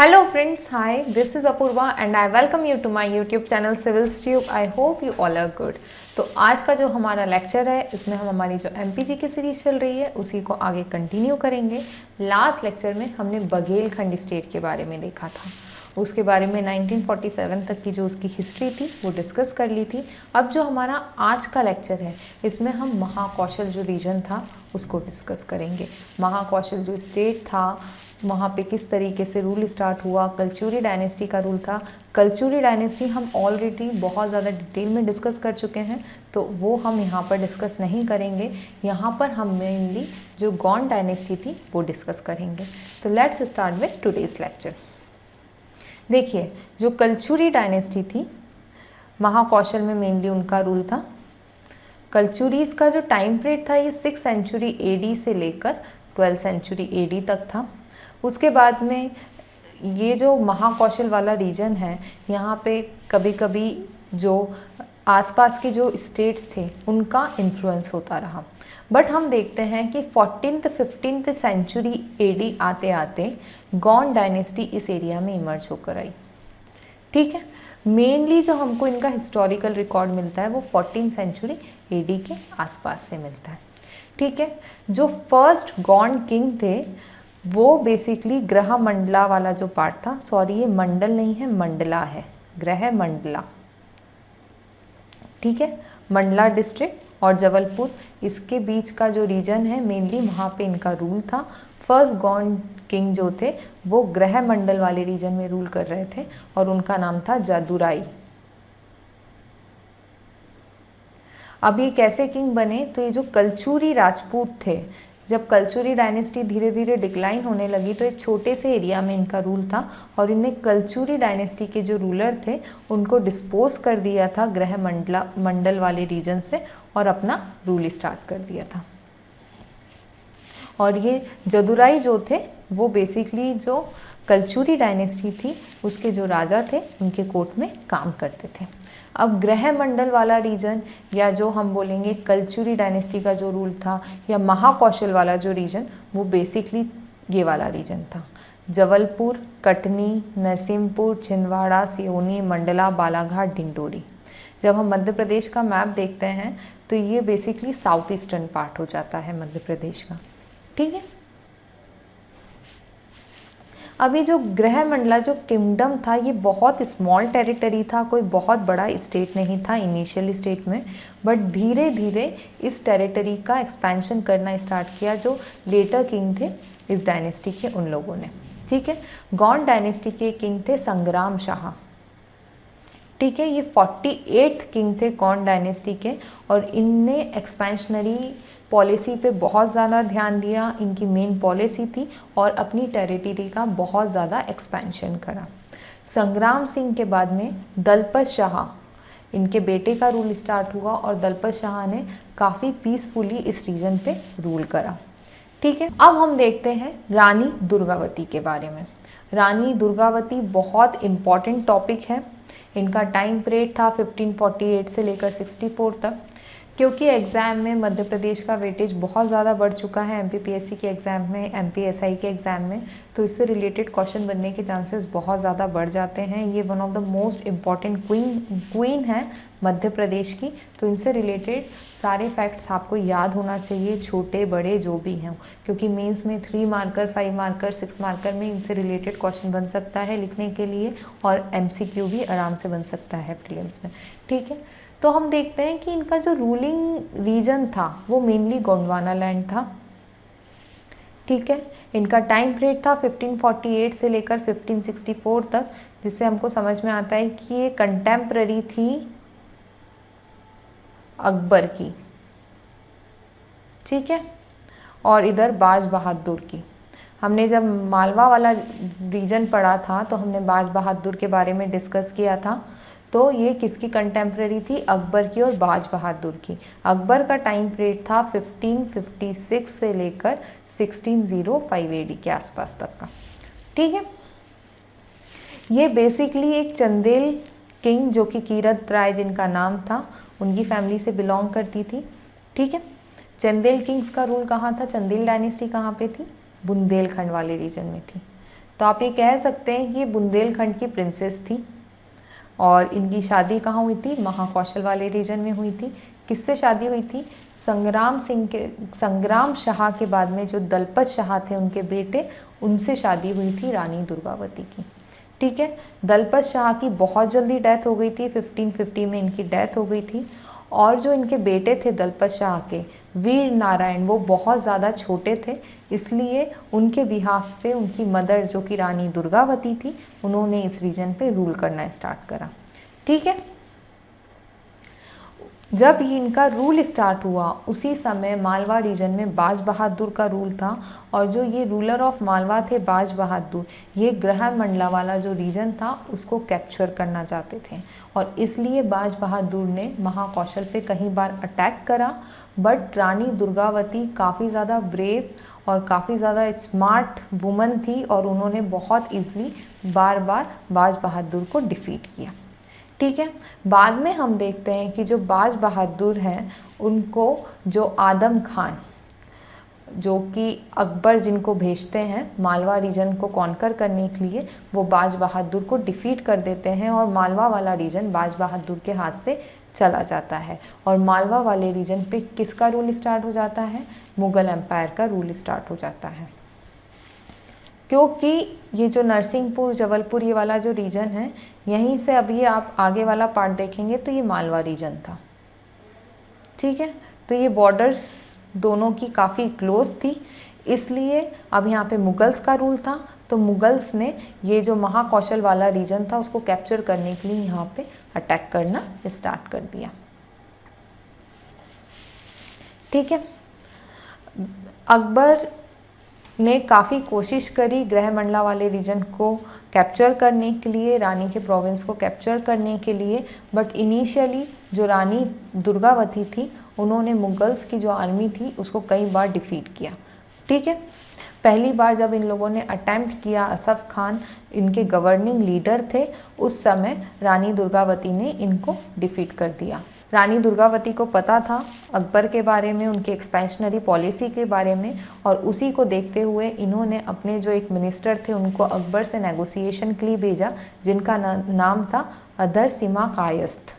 Hello friends, hi, this is Apurva and I welcome you to my YouTube channel Civils Tube. I hope you all are good. तो आज का जो हमारा lecture है इसमें हम हमारी जो MPG की सीरीज़ चल रही है उसी को आगे कंटिन्यू करेंगे। लास्ट लेक्चर में हमने बघेलखंड स्टेट के बारे में देखा था, उसके बारे में 1947 तक की जो उसकी हिस्ट्री थी वो डिस्कस कर ली थी। अब जो हमारा आज का लेक्चर है इसमें हम महाकौशल जो रीजन था उसको डिस्कस करेंगे। महाकौशल जो स्टेट था वहाँ पे किस तरीके से रूल स्टार्ट हुआ, कलचुरी डायनेस्टी का रूल था। कलचुरी डायनेस्टी हम ऑलरेडी बहुत ज़्यादा डिटेल में डिस्कस कर चुके हैं तो वो हम यहाँ पर डिस्कस नहीं करेंगे। यहाँ पर हम मेनली जो गौंड डायनेस्टी थी वो डिस्कस करेंगे। तो let's start with today's lecture. देखिए, जो कलचुरी डायनेस्टी थी महाकौशल में मेनली उनका रूल था। कलचुरीज़ का जो टाइम पीरियड था ये 6th सेंचुरी AD से लेकर 12th सेंचुरी AD तक था। उसके बाद में ये जो महाकौशल वाला रीजन है यहाँ पे कभी कभी जो आसपास के जो स्टेट्स थे उनका इन्फ्लुएंस होता रहा। बट हम देखते हैं कि 14th 15th सेंचुरी AD आते आते गौंड डायनेस्टी इस एरिया में इमर्ज होकर आई। ठीक है, मेनली जो हमको इनका हिस्टोरिकल रिकॉर्ड मिलता है वो 14th सेंचुरी AD के आसपास से मिलता है। ठीक है, जो फर्स्ट गौंड किंग थे वो बेसिकली ग्रह मंडला वाला जो पार्ट था, सॉरी ये मंडल नहीं है मंडला है, ग्रह मंडला। ठीक है, मंडला डिस्ट्रिक्ट और जबलपुर इसके बीच का जो रीजन है मेनली वहाँ पे इनका रूल था। फर्स्ट गौंड किंग जो थे वो ग्रह मंडल वाले रीजन में रूल कर रहे थे और उनका नाम था जादुराई। अब ये कैसे किंग बने, तो ये जो कलचुरी राजपूत थे, जब कलचुरी डायनेस्टी धीरे धीरे डिक्लाइन होने लगी तो एक छोटे से एरिया में इनका रूल था और इन्हें कलचुरी डायनेस्टी के जो रूलर थे उनको डिस्पोज कर दिया था ग्रह मंडल वाले रीजन से और अपना रूल स्टार्ट कर दिया था। और ये जदुराई जो थे वो बेसिकली जो कलचुरी डायनेस्टी थी उसके जो राजा थे उनके कोर्ट में काम करते थे। अब ग्रह मंडल वाला रीजन या जो हम बोलेंगे कलचुरी डायनेस्टी का जो रूल था या महाकौशल वाला जो रीजन वो बेसिकली ये वाला रीजन था। जबलपुर, कटनी, नरसिंहपुर, छिंदवाड़ा, सिवनी, मंडला, बालाघाट, डिंडोरी। जब हम मध्य प्रदेश का मैप देखते हैं तो ये बेसिकली साउथ ईस्टर्न पार्ट हो जाता है मध्य प्रदेश का। ठीक है, अभी जो ग्रह मंडला जो किंगडम था ये बहुत स्मॉल टेरिटरी था, कोई बहुत बड़ा स्टेट नहीं था इनिशियल स्टेट में, बट धीरे धीरे इस टेरिटरी का एक्सपेंशन करना स्टार्ट किया जो लेटर किंग थे इस डायनेस्टी के उन लोगों ने। ठीक है, गौंड डायनेस्टी के किंग थे संग्राम शाह। ठीक है, ये 48th किंग थे गौंड डायनेस्टी के और इनने एक्सपेंशनरी पॉलिसी पे बहुत ज़्यादा ध्यान दिया। इनकी मेन पॉलिसी थी और अपनी टेरिटरी का बहुत ज़्यादा एक्सपेंशन करा। संग्राम सिंह के बाद में दलपत शाह, इनके बेटे का रूल स्टार्ट हुआ और दलपत शाह ने काफ़ी पीसफुली इस रीजन पे रूल करा। ठीक है, अब हम देखते हैं रानी दुर्गावती के बारे में। रानी दुर्गावती बहुत इम्पॉर्टेंट टॉपिक है। इनका टाइम पीरियड था 1548 से लेकर 64 तक। क्योंकि एग्ज़ाम में मध्य प्रदेश का वेटेज बहुत ज़्यादा बढ़ चुका है MPPSC के एग्ज़ाम में, MPSI के एग्ज़ाम में, तो इससे रिलेटेड क्वेश्चन बनने के चांसेस बहुत ज़्यादा बढ़ जाते हैं। ये one of the most important queen है मध्य प्रदेश की, तो इनसे रिलेटेड सारे फैक्ट्स आपको याद होना चाहिए, छोटे बड़े जो भी हैं, क्योंकि मेंस में 3 मार्कर 5 मार्कर 6 मार्कर में इनसे रिलेटेड क्वेश्चन बन सकता है लिखने के लिए और MCQ भी आराम से बन सकता है प्रीलिम्स में। ठीक है, तो हम देखते हैं कि इनका जो रूलिंग रीजन था वो मेनली गोंडवाना लैंड था। ठीक है, इनका टाइम पीरियड था 1548 से लेकर 1564 तक, जिससे हमको समझ में आता है कि ये कंटेम्प्ररी थी अकबर की। ठीक है, और इधर बाज बहादुर की। हमने जब मालवा वाला रीजन पढ़ा था तो हमने बाज बहादुर के बारे में डिस्कस किया था। तो ये किसकी कंटेम्प्रेरी थी, अकबर की और बाज बहादुर की। अकबर का टाइम पीरियड था 1556 से लेकर 1605 AD के आसपास तक का। ठीक है, ये बेसिकली एक चंदेल किंग जो कि कीरत राय जिनका नाम था उनकी फैमिली से बिलोंग करती थी। ठीक है, चंदेल किंग्स का रूल कहाँ था, चंदेल डायनेस्टी कहाँ पे थी, बुंदेलखंड वाले रीजन में थी। तो आप ये कह सकते हैं कि ये बुंदेलखंड की प्रिंसेस थी और इनकी शादी कहाँ हुई थी? महाकौशल वाले रीजन में हुई थी। किससे शादी हुई थी? संग्राम शाह के बाद में जो दलपत शाह थे उनके बेटे, उनसे शादी हुई थी रानी दुर्गावती की। ठीक है, दलपत शाह की बहुत जल्दी डेथ हो गई थी, 1550 में इनकी डेथ हो गई थी। और जो इनके बेटे थे दलपत शाह के, वीर नारायण, वो बहुत ज़्यादा छोटे थे, इसलिए उनके बिहाफ पे उनकी मदर जो कि रानी दुर्गावती थी, उन्होंने इस रीजन पे रूल करना स्टार्ट करा। ठीक है, जब इनका रूल स्टार्ट हुआ उसी समय मालवा रीजन में बाज बहादुर का रूल था। और जो ये रूलर ऑफ मालवा थे बाज बहादुर, ये ग्रह मंडला वाला जो रीजन था उसको कैप्चर करना चाहते थे और इसलिए बाज बहादुर ने महाकौशल पे कई बार अटैक करा। बट रानी दुर्गावती काफ़ी ज़्यादा ब्रेव और काफ़ी ज़्यादा स्मार्ट वुमन थी और उन्होंने बहुत ईजिली बार बार बाज बहादुर को डिफीट किया। ठीक है, बाद में हम देखते हैं कि जो बाज बहादुर हैं उनको जो आदम खान, जो कि अकबर जिनको भेजते हैं मालवा रीजन को कॉन्कर करने के लिए, वो बाज बहादुर को डिफीट कर देते हैं और मालवा वाला रीजन बाज बहादुर के हाथ से चला जाता है। और मालवा वाले रीजन पे किसका रूल स्टार्ट हो जाता है? मुग़ल एम्पायर का रूल स्टार्ट हो जाता है। क्योंकि ये जो नरसिंहपुर, जबलपुर, ये वाला जो रीजन है, यहीं से अभी आप आगे वाला पार्ट देखेंगे तो ये मालवा रीजन था। ठीक है, तो ये बॉर्डर्स दोनों की काफ़ी क्लोज थी, इसलिए अब यहाँ पे मुगल्स का रूल था। तो मुगल्स ने ये जो महाकौशल वाला रीजन था उसको कैप्चर करने के लिए यहाँ पे अटैक करना स्टार्ट कर दिया। ठीक है, अकबर ने काफ़ी कोशिश करी ग्रह मंडला वाले रीजन को कैप्चर करने के लिए, रानी के प्रोविंस को कैप्चर करने के लिए। बट इनिशियली जो रानी दुर्गावती थी उन्होंने मुगल्स की जो आर्मी थी उसको कई बार डिफीट किया। ठीक है, पहली बार जब इन लोगों ने अटैम्प्ट किया, असफ खान इनके गवर्निंग लीडर थे, उस समय रानी दुर्गावती ने इनको डिफीट कर दिया। रानी दुर्गावती को पता था अकबर के बारे में, उनके एक्सपेंशनरी पॉलिसी के बारे में, और उसी को देखते हुए इन्होंने अपने जो एक मिनिस्टर थे उनको अकबर से नेगोशिएशन के लिए भेजा, जिनका नाम था अदर सिमा कायस्थ।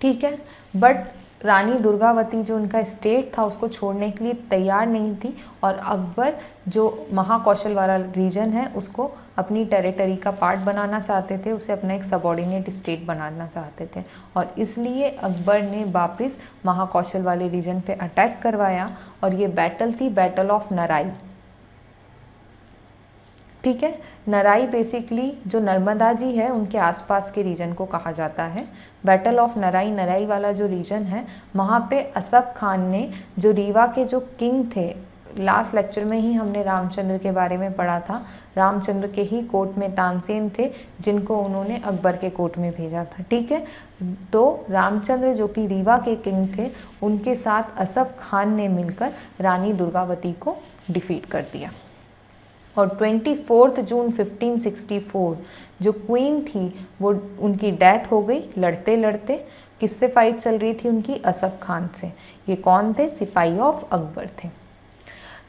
ठीक है, बट रानी दुर्गावती जो उनका स्टेट था उसको छोड़ने के लिए तैयार नहीं थी और अकबर जो महाकौशल वाला रीजन है उसको अपनी टेरिटरी का पार्ट बनाना चाहते थे, उसे अपना एक सबऑर्डिनेट स्टेट बनाना चाहते थे। और इसलिए अकबर ने वापस महाकौशल वाले रीजन पे अटैक करवाया और ये बैटल थी बैटल ऑफ नराई। ठीक है, नराई बेसिकली जो नर्मदा जी है उनके आसपास के रीजन को कहा जाता है। बैटल ऑफ नराई, नराई वाला जो रीजन है, वहाँ पे असफ खान ने जो रीवा के जो किंग थे, लास्ट लेक्चर में ही हमने रामचंद्र के बारे में पढ़ा था, रामचंद्र के ही कोर्ट में तानसेन थे जिनको उन्होंने अकबर के कोर्ट में भेजा था। ठीक है, तो रामचंद्र जो कि रीवा के किंग थे, उनके साथ असफ खान ने मिलकर रानी दुर्गावती को डिफीट कर दिया। और 24 जून 1564 जो क्वीन थी वो उनकी डेथ हो गई लड़ते लड़ते। किससे फाइट चल रही थी उनकी? असफ खान से। ये कौन थे? सिपाही ऑफ अकबर थे।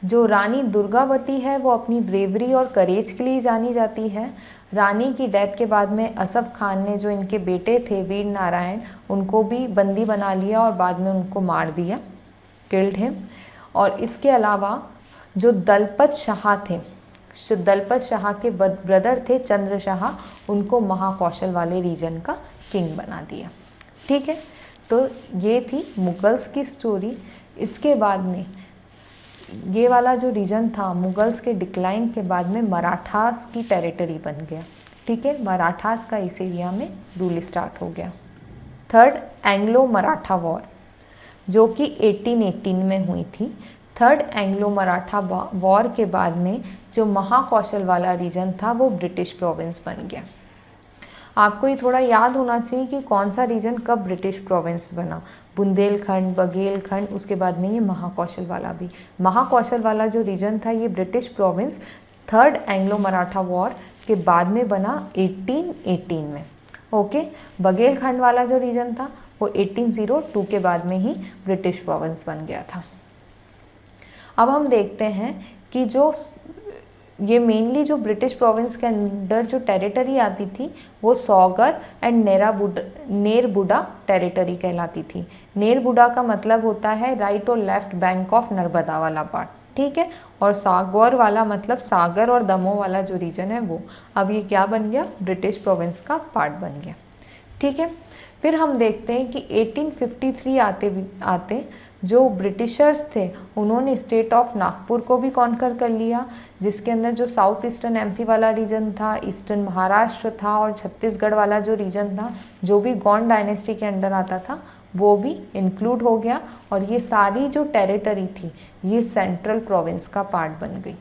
जो रानी दुर्गावती है वो अपनी ब्रेवरी और करेज के लिए जानी जाती है। रानी की डेथ के बाद में असफ खान ने जो इनके बेटे थे वीर नारायण, उनको भी बंदी बना लिया और बाद में उनको मार दिया, किल्ड हिम। और इसके अलावा जो दलपत शाह थे, दलपत शाह के ब्रदर थे चंद्र शाह, उनको महाकौशल वाले रीजन का किंग बना दिया। ठीक है, तो ये थी मुगल्स की स्टोरी। इसके बाद में ये वाला जो रीजन था मुगल्स के डिक्लाइन के बाद में मराठास की टेरिटरी बन गया। ठीक है, मराठास का इस एरिया में रूल स्टार्ट हो गया। थर्ड एंग्लो मराठा वॉर जो कि 1818 में हुई थी। थर्ड एंग्लो मराठा वॉर के बाद में जो महाकौशल वाला रीजन था वो ब्रिटिश प्रोविंस बन गया। आपको ये थोड़ा याद होना चाहिए कि कौन सा रीजन कब ब्रिटिश प्रोविंस बना। बुंदेलखंड, बघेलखंड, उसके बाद में ये महाकौशल वाला भी। महाकौशल वाला जो रीजन था ये British province third Anglo Maratha war के बाद में बना 1818 में। ओके, बघेलखंड वाला जो रीजन था वो 1802 के बाद में ही ब्रिटिश प्रोविंस बन गया था। अब हम देखते हैं कि जो ये मेनली जो ब्रिटिश प्रोविंस के अंदर जो टेरिटरी आती थी वो सौगर एंड नेरबुडा टेरिटरी कहलाती थी। नेरबुडा का मतलब होता है राइट और लेफ्ट बैंक ऑफ नर्मदा वाला पार्ट, ठीक है। और सागौर वाला मतलब सागर और दमोह वाला जो रीजन है वो। अब ये क्या बन गया, ब्रिटिश प्रोविंस का पार्ट बन गया, ठीक है। फिर हम देखते हैं कि 1853 आते जो ब्रिटिशर्स थे उन्होंने स्टेट ऑफ नागपुर को भी कॉन्कर कर लिया, जिसके अंदर जो साउथ ईस्टर्न एमपी वाला रीजन था, ईस्टर्न महाराष्ट्र था और छत्तीसगढ़ वाला जो रीजन था जो भी गौंड डायनेस्टी के अंडर आता था वो भी इंक्लूड हो गया। और ये सारी जो टेरिटरी थी ये सेंट्रल प्रोविंस का पार्ट बन गई,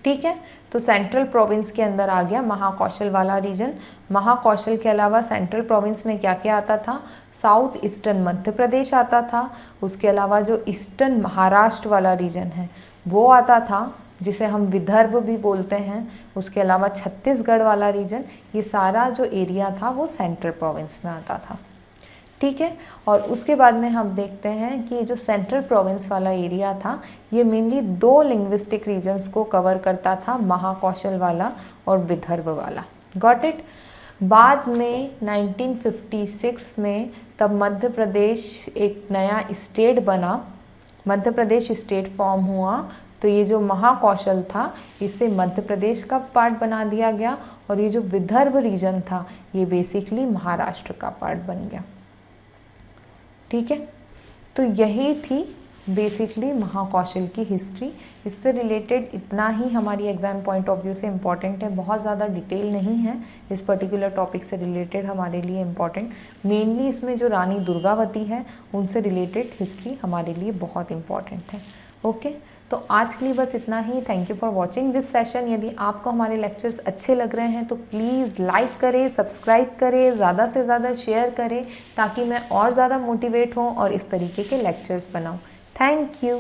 ठीक है। तो सेंट्रल प्रोविंस के अंदर आ गया महाकौशल वाला रीजन। महाकौशल के अलावा सेंट्रल प्रोविंस में क्या क्या आता था, साउथ ईस्टर्न मध्य प्रदेश आता था, उसके अलावा जो ईस्टर्न महाराष्ट्र वाला रीजन है वो आता था जिसे हम विदर्भ भी बोलते हैं, उसके अलावा छत्तीसगढ़ वाला रीजन, ये सारा जो एरिया था वो सेंट्रल प्रोविंस में आता था, ठीक है। और उसके बाद में हम देखते हैं कि जो सेंट्रल प्रोविंस वाला एरिया था ये मेनली 2 लिंग्विस्टिक रीजन्स को कवर करता था, महाकौशल वाला और विदर्भ वाला। Got it. बाद में 1956 में तब मध्य प्रदेश एक नया स्टेट बना, मध्य प्रदेश स्टेट फॉर्म हुआ, तो ये जो महाकौशल था इसे मध्य प्रदेश का पार्ट बना दिया गया और ये जो विदर्भ रीजन था ये बेसिकली महाराष्ट्र का पार्ट बन गया, ठीक है। तो यही थी बेसिकली महाकौशल की हिस्ट्री। इससे रिलेटेड इतना ही हमारी एग्जाम पॉइंट ऑफ व्यू से इम्पॉर्टेंट है, बहुत ज़्यादा डिटेल नहीं है इस पर्टिकुलर टॉपिक से रिलेटेड हमारे लिए इम्पॉर्टेंट। मेनली इसमें जो रानी दुर्गावती है उनसे रिलेटेड हिस्ट्री हमारे लिए बहुत इम्पॉर्टेंट है, ओके। तो आज के लिए बस इतना ही। Thank you for watching this session. यदि आपको हमारे लेक्चर्स अच्छे लग रहे हैं तो प्लीज़ लाइक करें, सब्सक्राइब करें, ज़्यादा से ज़्यादा शेयर करें ताकि मैं और ज़्यादा मोटिवेट हूँ और इस तरीके के लेक्चर्स बनाऊँ। Thank you.